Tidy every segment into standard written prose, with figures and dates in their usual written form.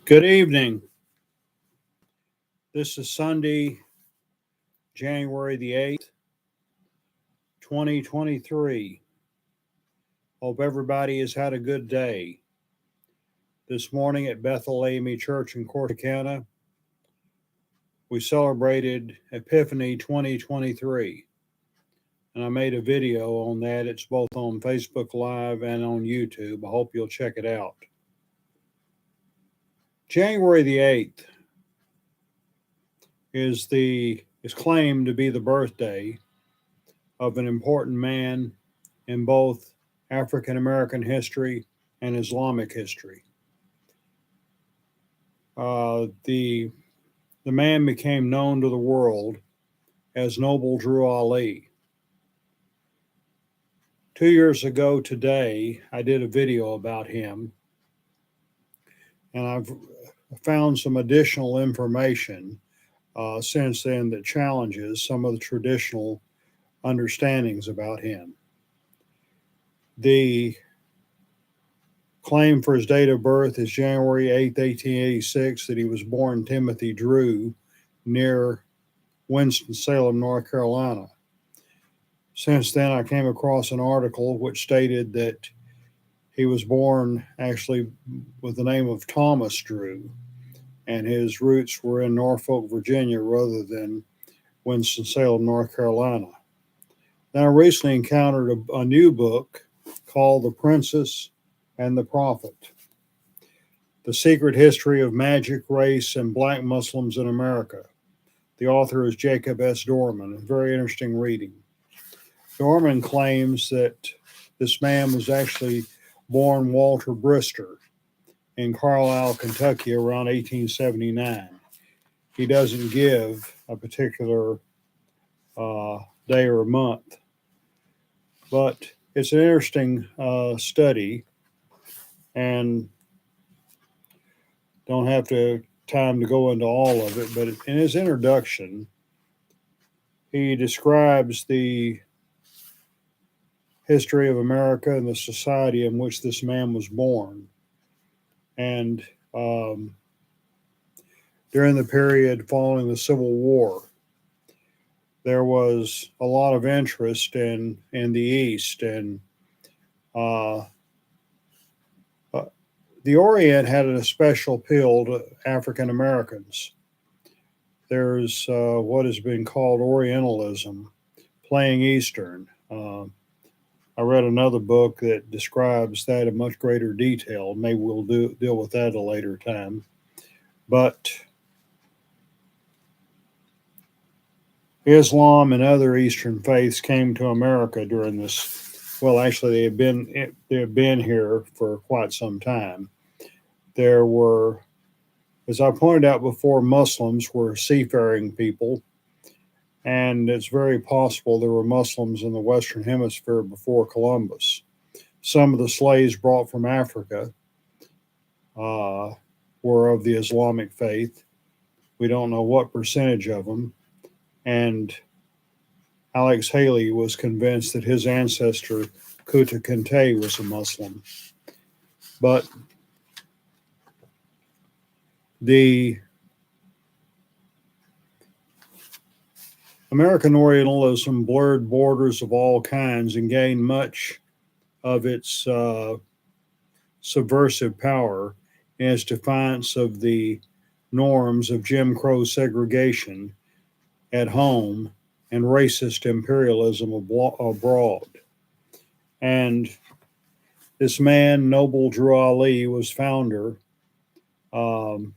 Good evening. This is Sunday, January the 8th, 2023. Hope everybody has had a good day. This morning at Bethel AME Church in Corsicana, we celebrated Epiphany 2023. And I made a video on that. It's both on Facebook Live and on YouTube. I hope you'll check it out. January the 8th is claimed to be the birthday of an important man in both African American history and Islamic history. The man became known to the world as Noble Drew Ali. 2 years ago today, I did a video about him, and I've found some additional information since then that challenges some of the traditional understandings about him. The claim for his date of birth is January 8th, 1886, that he was born Timothy Drew near Winston-Salem, North Carolina. Since then, I came across an article which stated that he was born actually with the name of Thomas Drew, and his roots were in Norfolk, Virginia, rather than Winston-Salem, North Carolina. Then I recently encountered a new book called The Princess and the Prophet: The Secret History of Magic, Race, and Black Muslims in America. The author is Jacob S. Dorman. Very interesting reading. Dorman claims that this man was actually born Walter Brister in Carlisle, Kentucky around 1879. He doesn't give a particular day or month, but it's an interesting study, and don't have time to go into all of it, but in his introduction, he describes the history of America and the society in which this man was born. And during the period following the Civil War, there was a lot of interest in the East, and the Orient had a special appeal to African Americans. There's what has been called Orientalism, playing Eastern. I read another book that describes that in much greater detail. Maybe we'll deal with that at a later time. But Islam and other Eastern faiths came to America during this. Well, actually, they have been here for quite some time. There were, as I pointed out before, Muslims were seafaring people, and it's very possible there were Muslims in the Western Hemisphere before Columbus. Some of the slaves brought from Africa were of the Islamic faith. We don't know what percentage of them. And Alex Haley was convinced that his ancestor, Kunta Kinte, was a Muslim. But the American Orientalism blurred borders of all kinds and gained much of its subversive power in its defiance of the norms of Jim Crow segregation at home and racist imperialism abroad. And this man, Noble Drew Ali, was founder of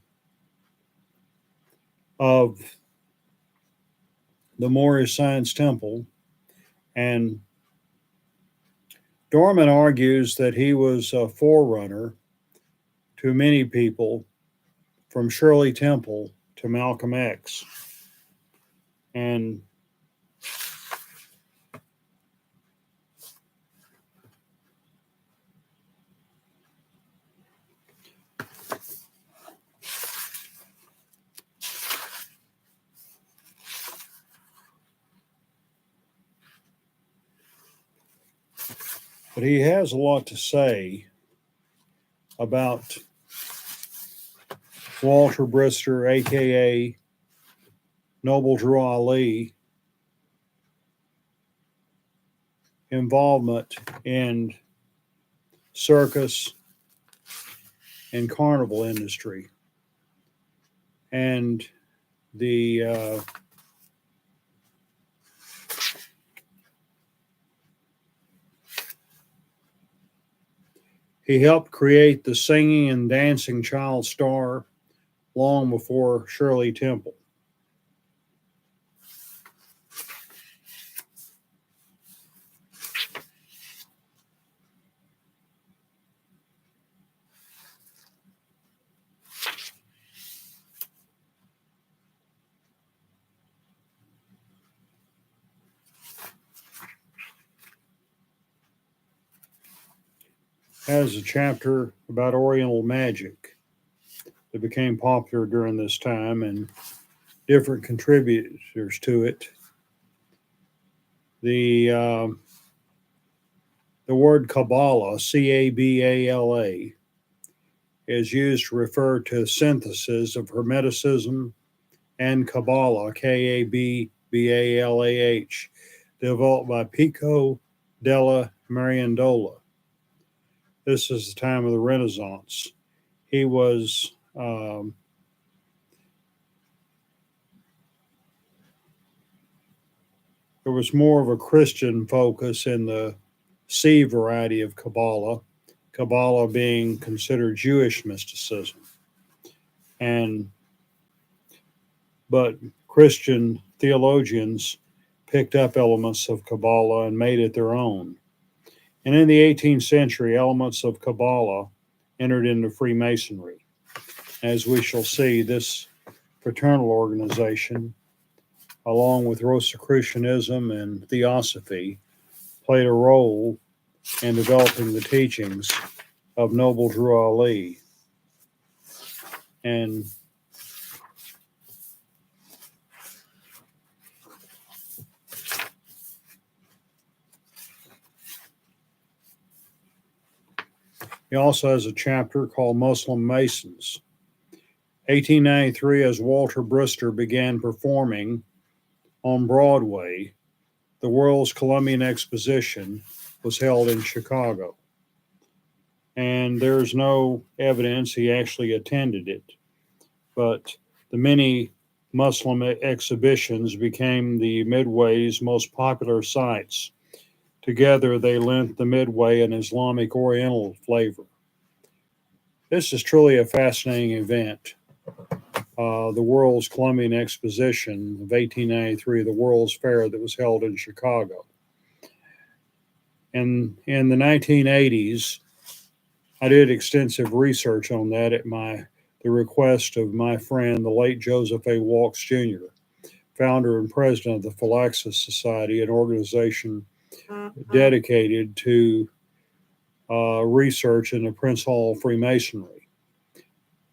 the Moorish Science Temple, and Dorman argues that he was a forerunner to many people, from Shirley Temple to Malcolm X. And but he has a lot to say about Walter Brister, aka Noble Drew Ali, involvement in circus and carnival industry. And the he helped create the singing and dancing child star long before Shirley Temple. Has a chapter about Oriental magic that became popular during this time, and different contributors to it. The word Kabbalah, Cabala, is used to refer to synthesis of Hermeticism and Kabbalah, Kabbalah, developed by Pico della Mirandola. This is the time of the Renaissance. He was there was more of a Christian focus in the C variety of Kabbalah, Kabbalah being considered Jewish mysticism. But Christian theologians picked up elements of Kabbalah and made it their own. And in the 18th century, elements of Kabbalah entered into Freemasonry. As we shall see, this fraternal organization, along with Rosicrucianism and Theosophy, played a role in developing the teachings of Noble Drew Ali. And he also has a chapter called Muslim Masons. 1893, as Walter Brister began performing on Broadway, the World's Columbian Exposition was held in Chicago. And there's no evidence he actually attended it. But the many Muslim exhibitions became the Midway's most popular sites. Together, they lent the Midway an Islamic Oriental flavor. This is truly a fascinating event. The World's Columbian Exposition of 1893, the World's Fair that was held in Chicago. And in the 1980s, I did extensive research on that at the request of my friend, the late Joseph A. Walks Jr., founder and president of the Phylaxis Society, an organization dedicated to research in the Prince Hall Freemasonry.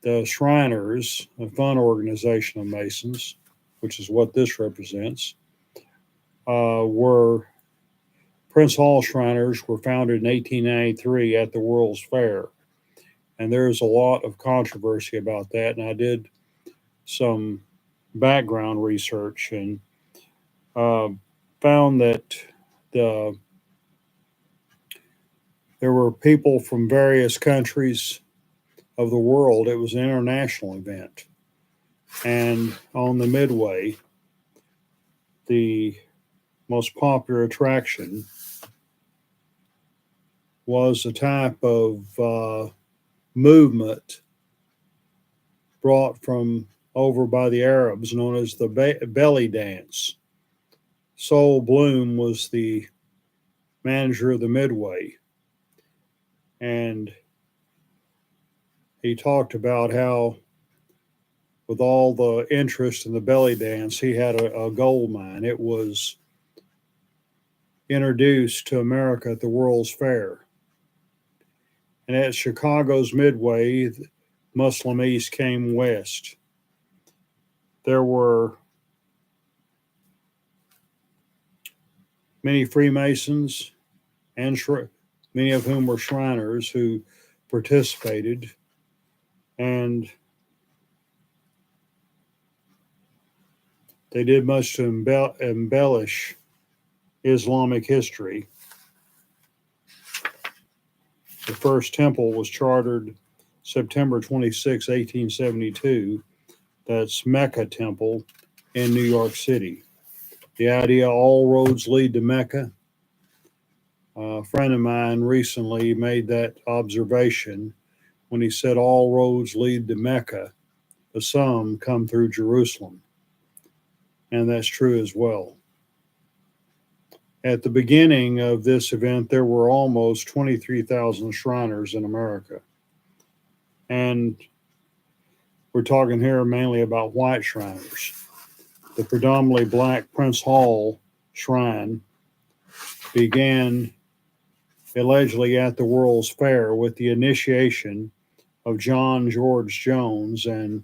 The Shriners, a fun organization of Masons, which is what this represents, were Prince Hall Shriners were founded in 1893 at the World's Fair. And there's a lot of controversy about that. And I did some background research and found that there were people from various countries of the world. It was an international event. And on the Midway, the most popular attraction was a type of movement brought from over by the Arabs known as the belly dance. Sol Bloom was the manager of the Midway. And he talked about how, with all the interest in the belly dance, he had a gold mine. It was introduced to America at the World's Fair. And at Chicago's Midway, Muslim East came west. There were many Freemasons, and many of whom were Shriners, who participated. And They did much to embellish Islamic history. The first temple was chartered September 26, 1872. That's Mecca Temple in New York City. The idea all roads lead to Mecca. A friend of mine recently made that observation when he said all roads lead to Mecca, but some come through Jerusalem. And that's true as well. At the beginning of this event, there were almost 23,000 Shriners in America. And we're talking here mainly about white Shriners. The predominantly black Prince Hall Shrine began allegedly at the World's Fair with the initiation of John George Jones and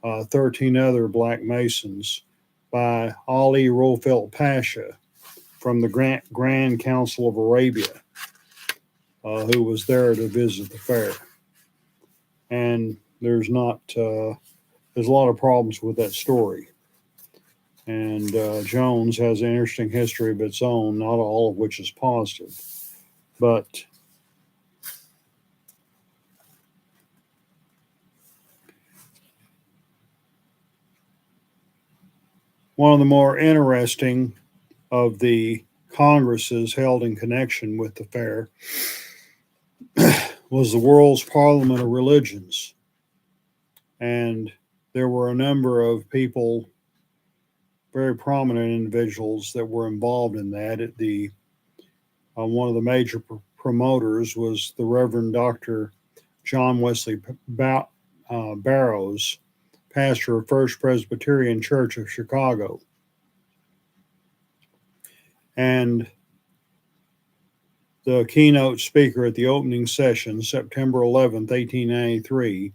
13 other black Masons by Ali Rofelt Pasha from the Grand Council of Arabia, who was there to visit the fair. And there's a lot of problems with that story. And Jones has an interesting history of its own, not all of which is positive. But one of the more interesting of the congresses held in connection with the fair was the World's Parliament of Religions. And there were a number of people, very prominent individuals that were involved in that. One of the major promoters was the Reverend Dr. John Wesley Barrows, pastor of First Presbyterian Church of Chicago. And the keynote speaker at the opening session, September 11th, 1893,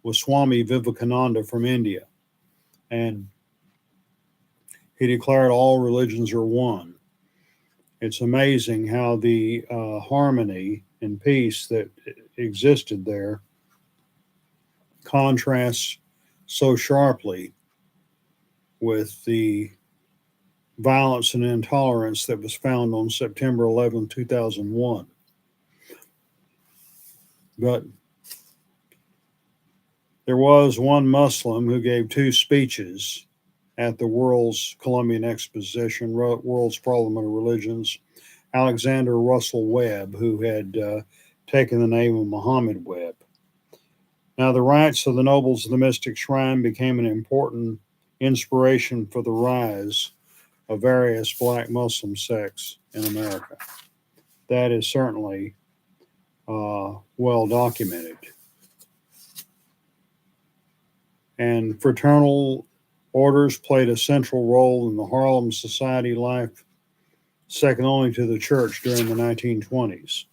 was Swami Vivekananda from India. And he declared all religions are one. It's amazing how the harmony and peace that existed there contrasts so sharply with the violence and intolerance that was found on September 11, 2001. But there was one Muslim who gave two speeches at the World's Columbian Exposition, World's Parliament of Religions, Alexander Russell Webb, who had taken the name of Muhammad Webb. Now, the rites of the nobles of the mystic shrine became an important inspiration for the rise of various black Muslim sects in America. That is certainly well documented. And fraternal orders played a central role in the Harlem society life, second only to the church during the 1920s.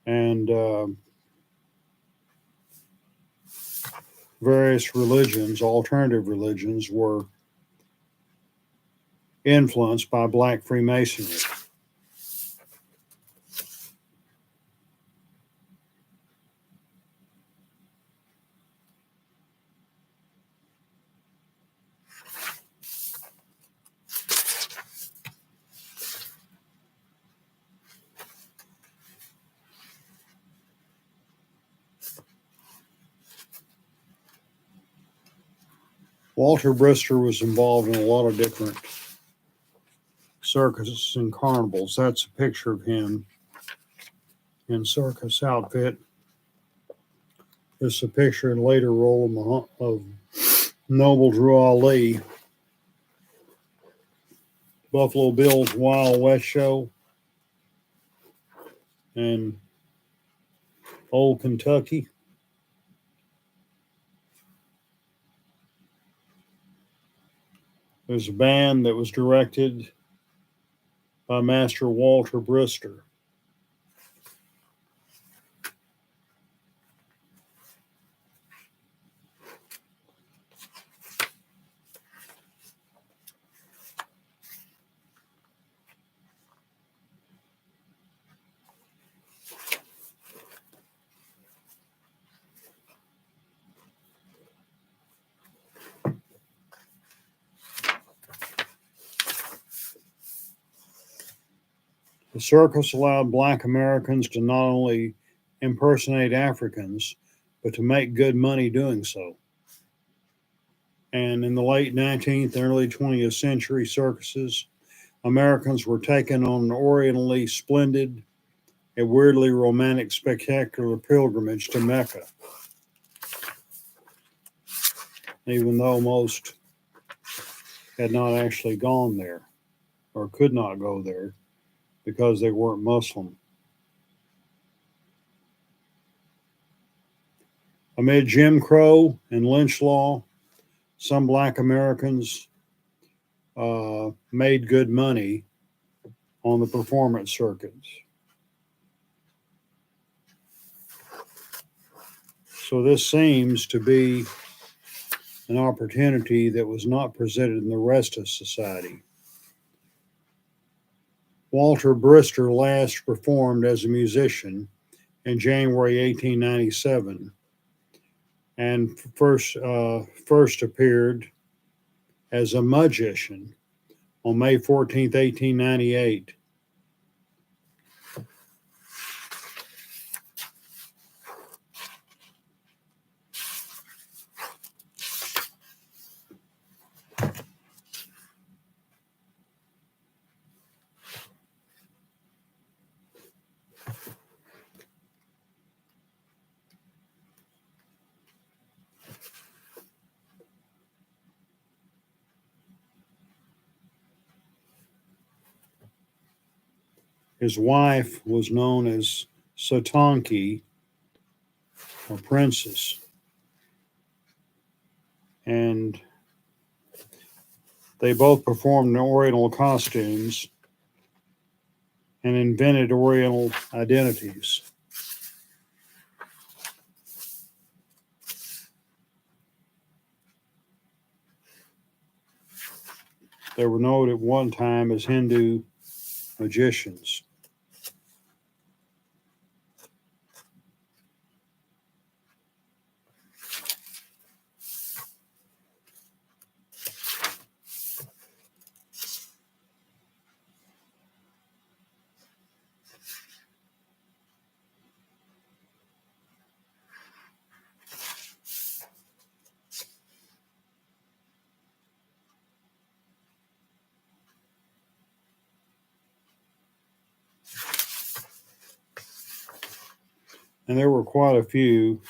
And various religions, alternative religions, were influenced by black Freemasonry. Walter Brister was involved in a lot of different circuses and carnivals. That's a picture of him in circus outfit. This is a picture and later role of Noble Drew Ali, Buffalo Bill's Wild West Show, and Old Kentucky. There's a band that was directed by Master Walter Brister. The circus allowed black Americans to not only impersonate Africans, but to make good money doing so. And in the late 19th and early 20th century circuses, Americans were taken on an orientally splendid, a weirdly romantic, spectacular pilgrimage to Mecca, even though most had not actually gone there or could not go there because they weren't Muslim. Amid Jim Crow and lynch law, some black Americans made good money on the performance circuits. So this seems to be an opportunity that was not presented in the rest of society. Walter Brister last performed as a musician in January 1897 and first appeared as a magician on May 14th, 1898. His wife was known as Satanki, or princess, and they both performed in Oriental costumes and invented Oriental identities. They were known at one time as Hindu magicians. And there were quite a few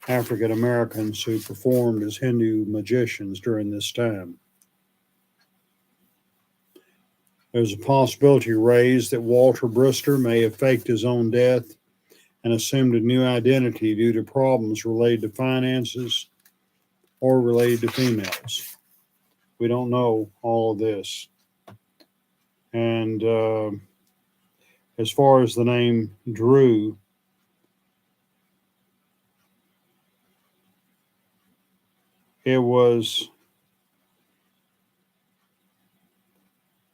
African Americans who performed as Hindu magicians during this time. There's a possibility raised that Walter Brister may have faked his own death and assumed a new identity due to problems related to finances or related to females. We don't know all of this. And as far as the name Drew, there was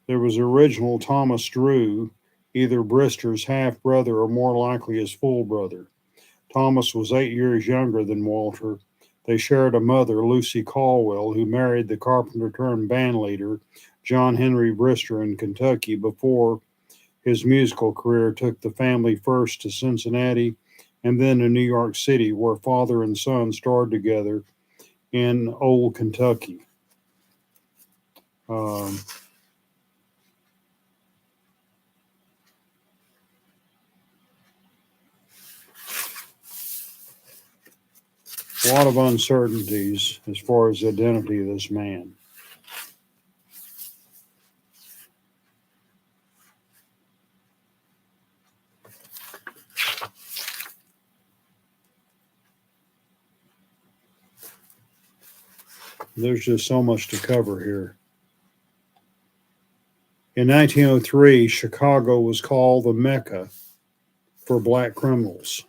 original Thomas Drew, either Brister's half brother or more likely his full brother. Thomas was 8 years younger than Walter. They shared a mother, Lucy Caldwell, who married the carpenter turned band leader John Henry Brister in Kentucky before his musical career took the family first to Cincinnati and then to New York City, where father and son starred together in Old Kentucky. A lot of uncertainties as far as the identity of this man. There's just so much to cover here. In 1903, Chicago was called the Mecca for black criminals.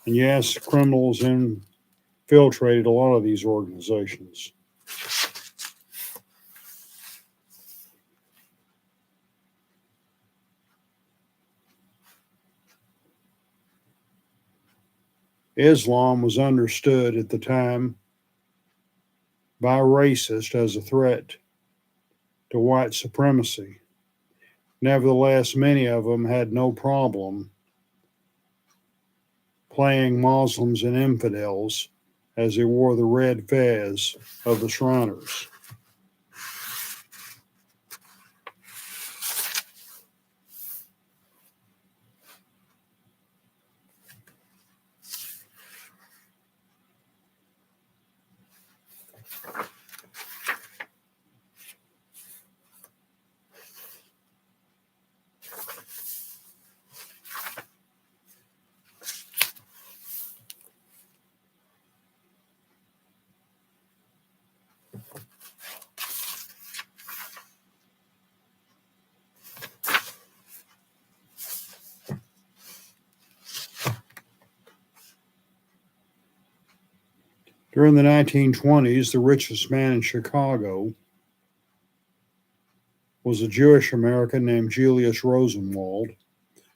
And yes, criminals infiltrated a lot of these organizations. Islam was understood at the time by racists as a threat to white supremacy. Nevertheless, many of them had no problem playing Muslims and infidels as they wore the red fez of the Shriners. During the 1920s, the richest man in Chicago was a Jewish American named Julius Rosenwald,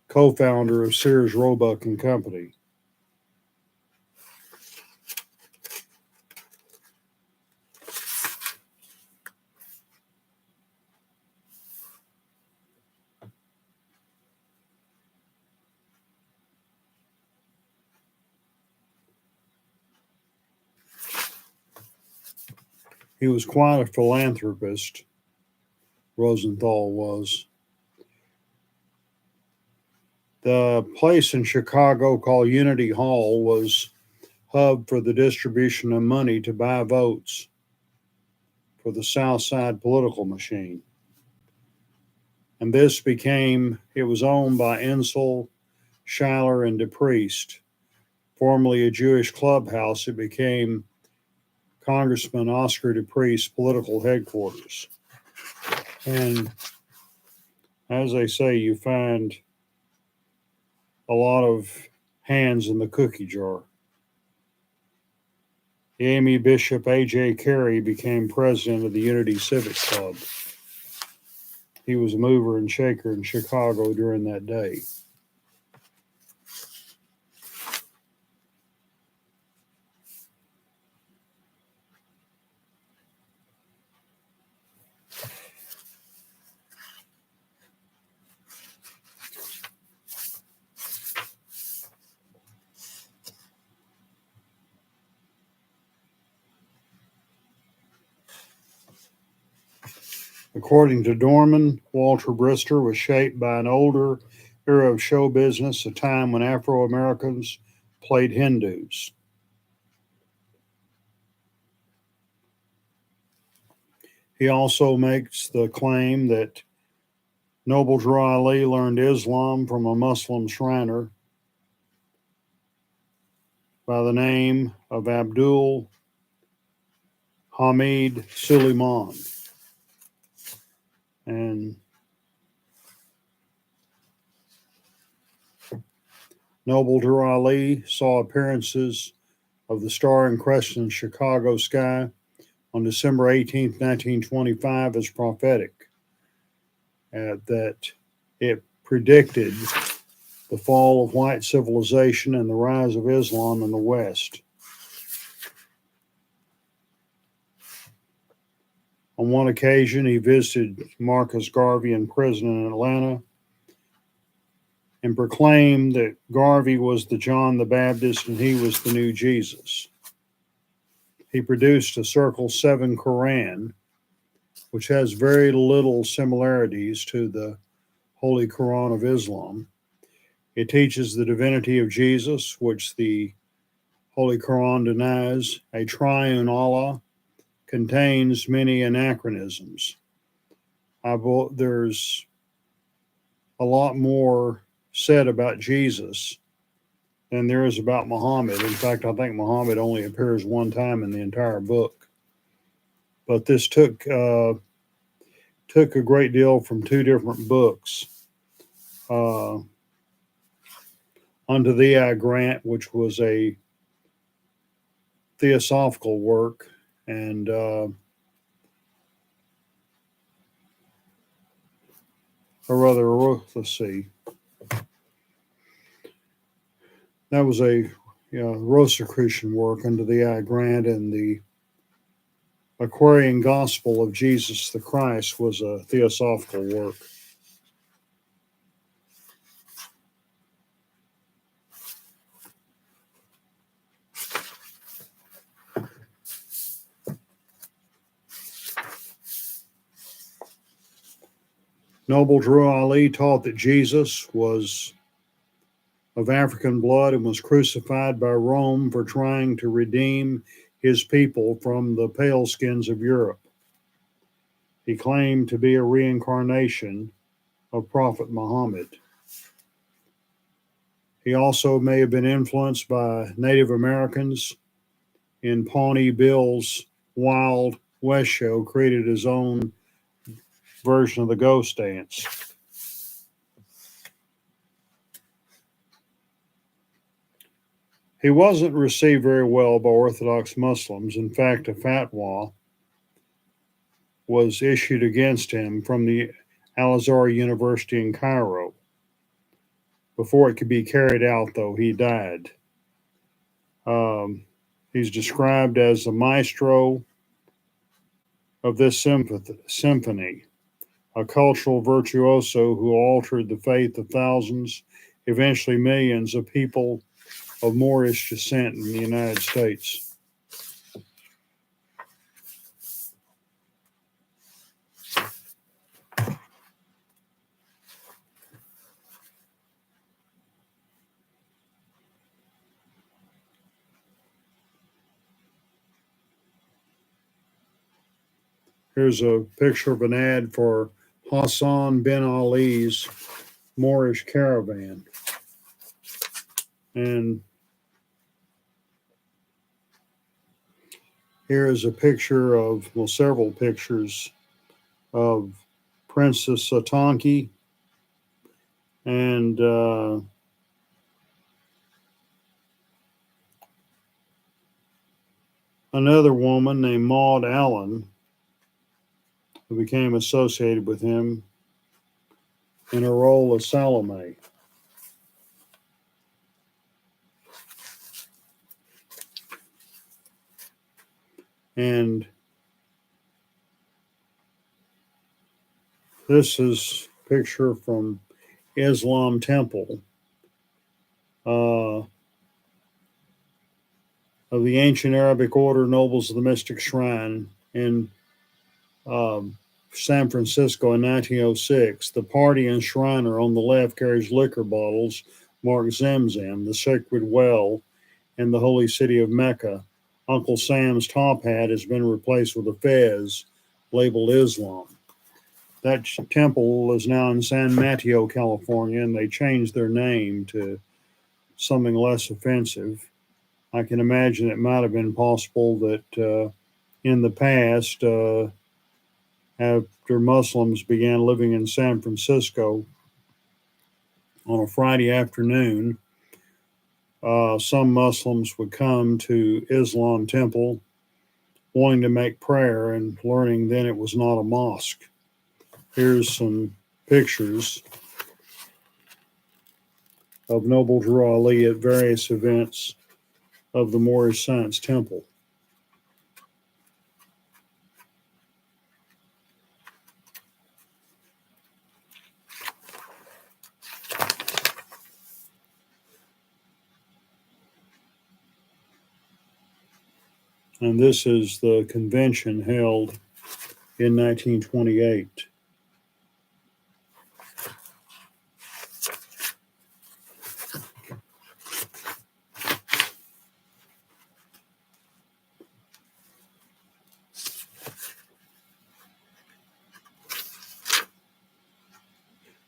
co-founder of Sears, Roebuck and Company. He was quite a philanthropist, Rosenthal was. The place in Chicago called Unity Hall was hub for the distribution of money to buy votes for the South Side political machine. And this it was owned by Insel, Schuyler, and DePriest. Formerly a Jewish clubhouse, it became Congressman Oscar DePriest's political headquarters. And as they say, you find a lot of hands in the cookie jar. Amy Bishop A.J. Carey became president of the Unity Civic Club. He was a mover and shaker in Chicago during that day. According to Dorman, Walter Brister was shaped by an older era of show business, a time when Afro Americans played Hindus. He also makes the claim that Noble Drew Ali learned Islam from a Muslim Shriner by the name of Abdul Hamid Suleiman. And Noble Drew Ali saw appearances of the star in question in Chicago sky on December 18, 1925 as prophetic, that it predicted the fall of white civilization and the rise of Islam in the West. On one occasion, he visited Marcus Garvey in prison in Atlanta and proclaimed that Garvey was the John the Baptist and he was the new Jesus. He produced a Circle 7 Quran, which has very little similarities to the Holy Quran of Islam. It teaches the divinity of Jesus, which the Holy Quran denies. A triune Allah contains many anachronisms. There's a lot more said about Jesus than there is about Muhammad. In fact, I think Muhammad only appears one time in the entire book. But this took a great deal from two different books. Unto Thee I Grant, which was a theosophical work, and let's see, that was a Rosicrucian work, Unto Thee I Grant, and the Aquarian Gospel of Jesus the Christ was a theosophical work. Noble Drew Ali taught that Jesus was of African blood and was crucified by Rome for trying to redeem his people from the pale skins of Europe. He claimed to be a reincarnation of Prophet Muhammad. He also may have been influenced by Native Americans. In Pawnee Bill's Wild West show, created his own version of the ghost dance. He wasn't received very well by Orthodox Muslims. In fact, a fatwa was issued against him from the Al Azhar University in Cairo. Before it could be carried out, though, he died. He's described as the maestro of this symphony, a cultural virtuoso who altered the faith of thousands, eventually millions of people of Moorish descent in the United States. Here's a picture of an ad for Hassan bin Ali's Moorish caravan. And here is a picture of, well, several pictures of Princess Satanki and another woman named Maud Allen, who became associated with him in her role as Salome. And this is a picture from Islam Temple of the ancient Arabic order Nobles of the Mystic Shrine in San Francisco in 1906. The party enshriner on the left carries liquor bottles marked Zemzem, the sacred well in the holy city of Mecca. Uncle Sam's top hat has been replaced with a fez labeled Islam. That temple is now in San Mateo, California, and they changed their name to something less offensive. I can imagine it might have been possible that in the past, after Muslims began living in San Francisco on a Friday afternoon, some Muslims would come to Islam Temple wanting to make prayer and learning then it was not a mosque. Here's some pictures of Noble Drew Ali at various events of the Moorish Science Temple. And this is the convention held in 1928.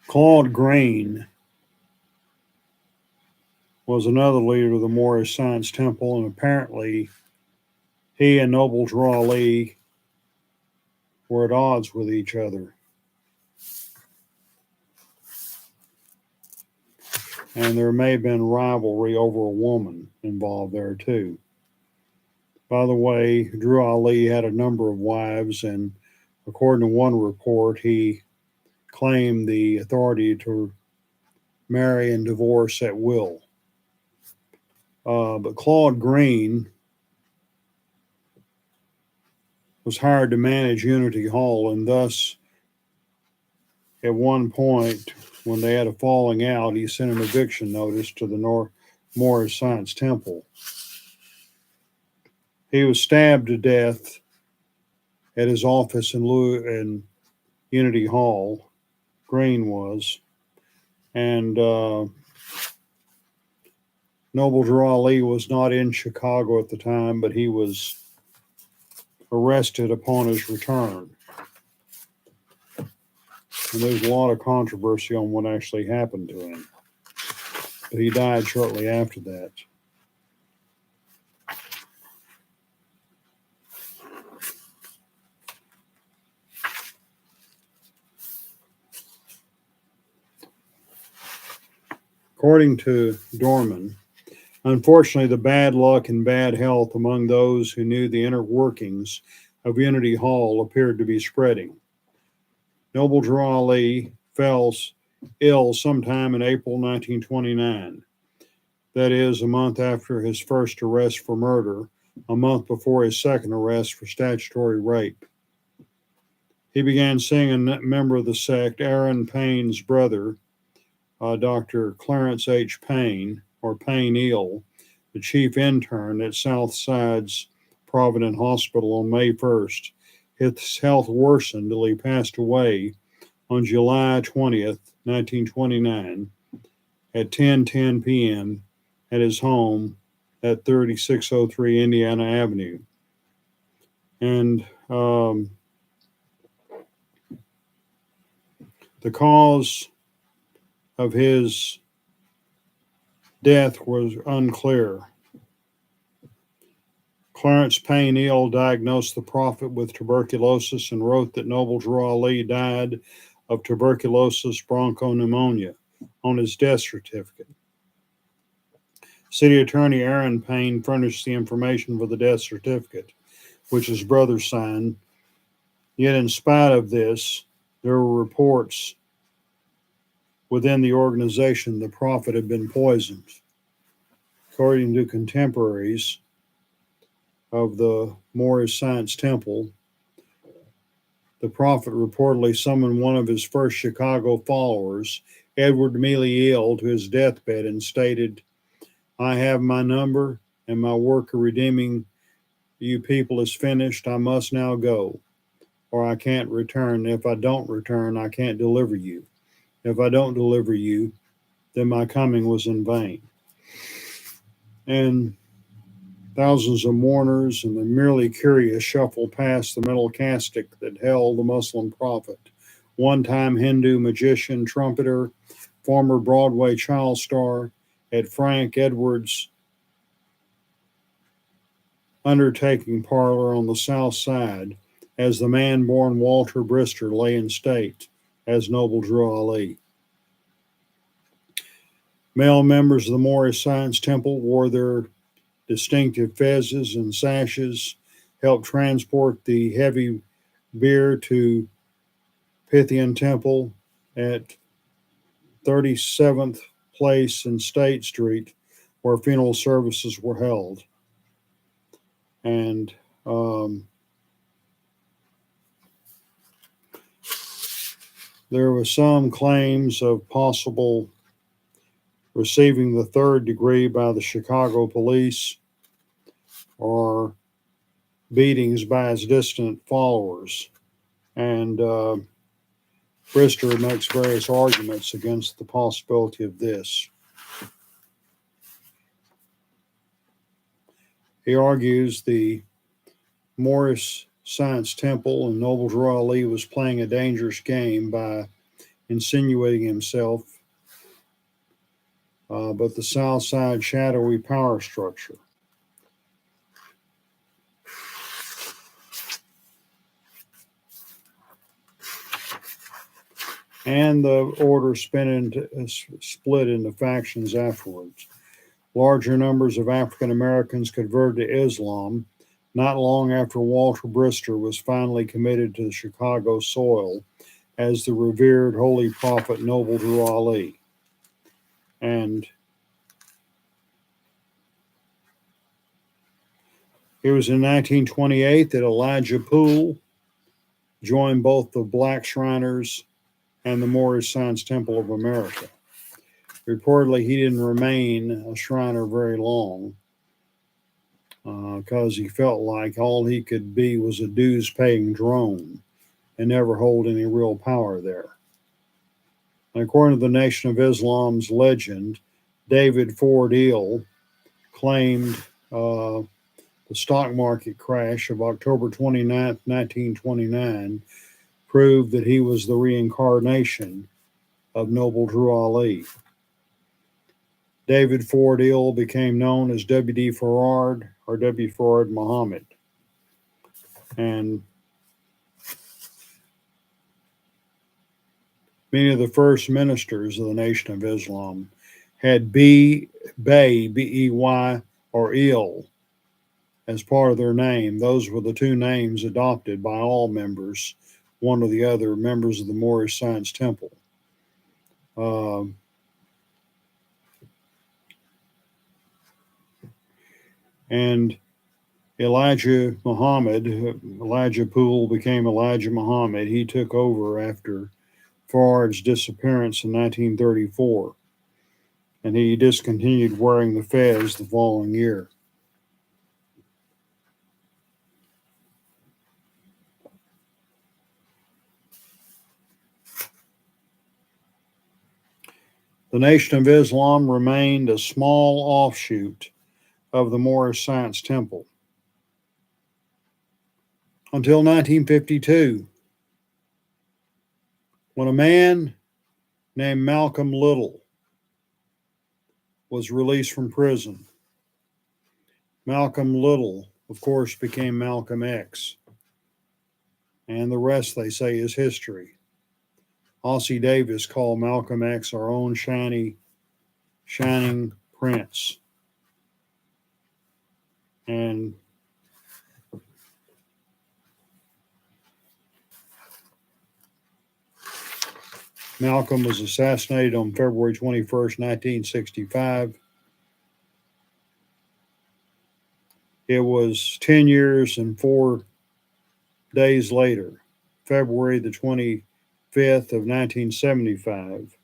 Claude Green was another leader of the Moorish Science Temple, and apparently he and Noble Drew Ali were at odds with each other. And there may have been rivalry over a woman involved there too. By the way, Drew Ali had a number of wives, and according to one report, he claimed the authority to marry and divorce at will. But Claude Green was hired to manage Unity Hall, and thus, at one point, when they had a falling out, he sent an eviction notice to the Moorish Science Temple. He was stabbed to death at his office in Unity Hall, Green was. And Noble Drew Ali was not in Chicago at the time, but he was arrested upon his return. And there's a lot of controversy on what actually happened to him. But he died shortly after that. According to Dorman, unfortunately, the bad luck and bad health among those who knew the inner workings of Unity Hall appeared to be spreading. Noble Drew Ali fell ill sometime in April 1929. That is, a month after his first arrest for murder, a month before his second arrest for statutory rape. He began seeing a member of the sect, Aaron Payne's brother, Dr. Clarence H. Payne, or Payne Eel, the chief intern at Southside's Provident Hospital on May 1st. His health worsened until he passed away on July 20th, 1929, at 10:10 p.m. at his home at 3603 Indiana Avenue. And the cause of his death was unclear. Clarence Payne Eel diagnosed the prophet with tuberculosis and wrote that Noble Drew Ali died of tuberculosis bronchopneumonia on his death certificate. City Attorney Aaron Payne furnished the information for the death certificate, which his brother signed. Yet in spite of this, there were reports within the organization the prophet had been poisoned. According to contemporaries of the Moorish Science Temple, the prophet reportedly summoned one of his first Chicago followers, Edward Mealy Eel, to his deathbed and stated, "I have my number, and my work of redeeming you people is finished. I must now go, or I can't return. If I don't return, I can't deliver you. If I don't deliver you, then my coming was in vain." And thousands of mourners and the merely curious shuffled past the metal casket that held the Muslim prophet, one-time Hindu magician, trumpeter, former Broadway child star at Frank Edwards' undertaking parlor on the south side, as the man-born Walter Brister lay in state as Noble Drew Ali. Male members of the Moorish Science Temple wore their distinctive fezzes and sashes, helped transport the heavy bier to Pythian Temple at 37th Place and State Street, where funeral services were held. And there were some claims of possible receiving the third degree by the Chicago police or beatings by his distant followers. And Brister makes various arguments against the possibility of this. He argues the Moorish Science Temple and Noble Drew Ali was playing a dangerous game by insinuating himself, but the South Side shadowy power structure. And the order split into factions afterwards. Larger numbers of African Americans converted to Islam not long after Walter Brister was finally committed to the Chicago soil as the revered holy prophet Noble Drew Ali. And it was in 1928 that Elijah Poole joined both the Black Shriners and the Moorish Science Temple of America. Reportedly, he didn't remain a Shriner very long because he felt like all he could be was a dues-paying drone and never hold any real power there. And according to the Nation of Islam's legend, David Ford-Eel claimed the stock market crash of October 29th, 1929, proved that he was the reincarnation of Noble Drew Ali. David Ford-Eel became known as W.D. Farard or W. Farard Muhammad. And many of the first ministers of the Nation of Islam had Bay, B-E-Y, or Eel as part of their name. Those were the two names adopted by all members, one or the other, members of the Moorish Science Temple. And Elijah Poole became Elijah Muhammad. He took over after Fard's disappearance in 1934, and he discontinued wearing the fez the following year. The Nation of Islam remained a small offshoot of the Moorish Science Temple until 1952, when a man named Malcolm Little was released from prison. Malcolm Little, of course, became Malcolm X, and the rest, they say, is history. Ossie Davis called Malcolm X our own shining prince. And Malcolm was assassinated on February 21st, 1965. It was 10 years and 4 days later, February the 25th of 1975,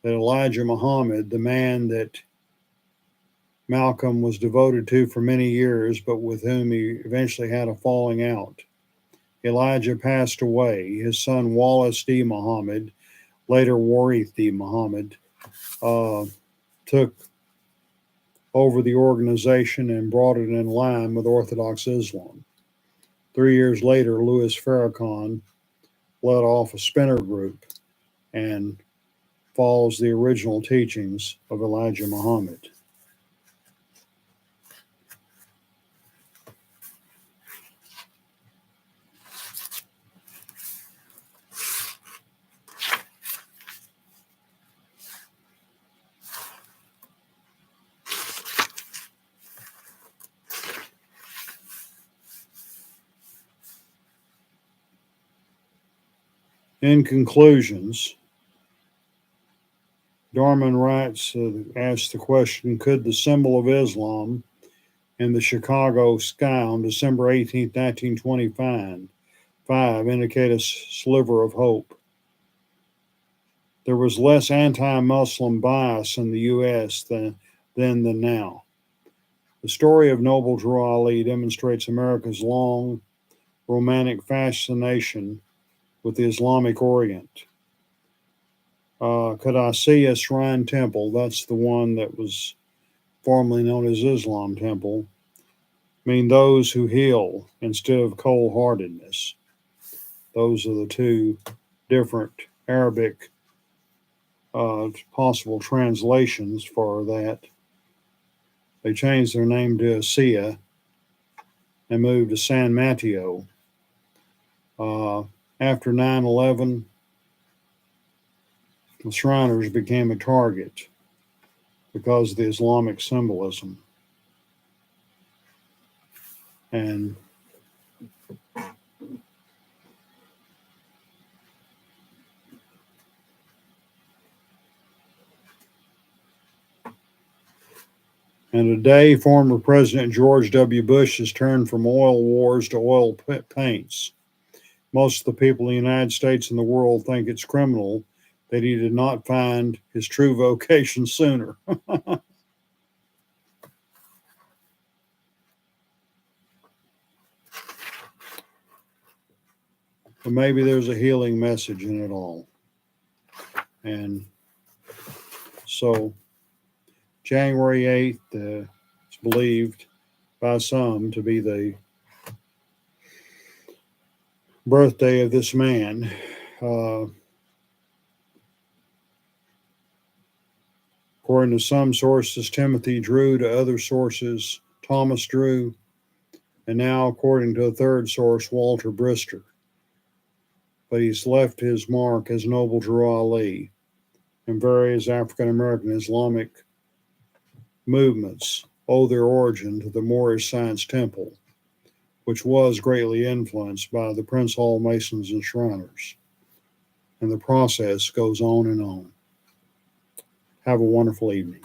that Elijah Muhammad, the man that Malcolm was devoted to for many years, but with whom he eventually had a falling out, Elijah passed away. His son Wallace D. Muhammad, later Warith D. Muhammad, took over the organization and brought it in line with Orthodox Islam. 3 years later, Louis Farrakhan led off a splinter group and follows the original teachings of Elijah Muhammad. In conclusions, Dorman writes, asks the question, could the symbol of Islam in the Chicago sky on December 18, 1925, indicate a sliver of hope? There was less anti-Muslim bias in the U.S. than now. The story of Noble Drew Ali demonstrates America's long romantic fascination with the Islamic Orient. Qadisiyah Shrine Temple, that's the one that was formerly known as Islam Temple, mean those who heal instead of cold-heartedness. Those are the two different Arabic possible translations for that. They changed their name to Asiya and moved to San Mateo. After 9/11, the Shriners became a target because of the Islamic symbolism. And today, former President George W. Bush has turned from oil wars to oil paints. Most of the people in the United States and the world think it's criminal that he did not find his true vocation sooner. But maybe there's a healing message in it all. And so January 8th is believed by some to be the birthday of this man. According to some sources, Timothy Drew, to other sources, Thomas Drew, and now, according to a third source, Walter Brister. But he's left his mark as Noble Drew Ali, and various African American Islamic movements owe their origin to the Moorish Science Temple, which was greatly influenced by the Prince Hall Masons and Shriners. And the process goes on and on. Have a wonderful evening.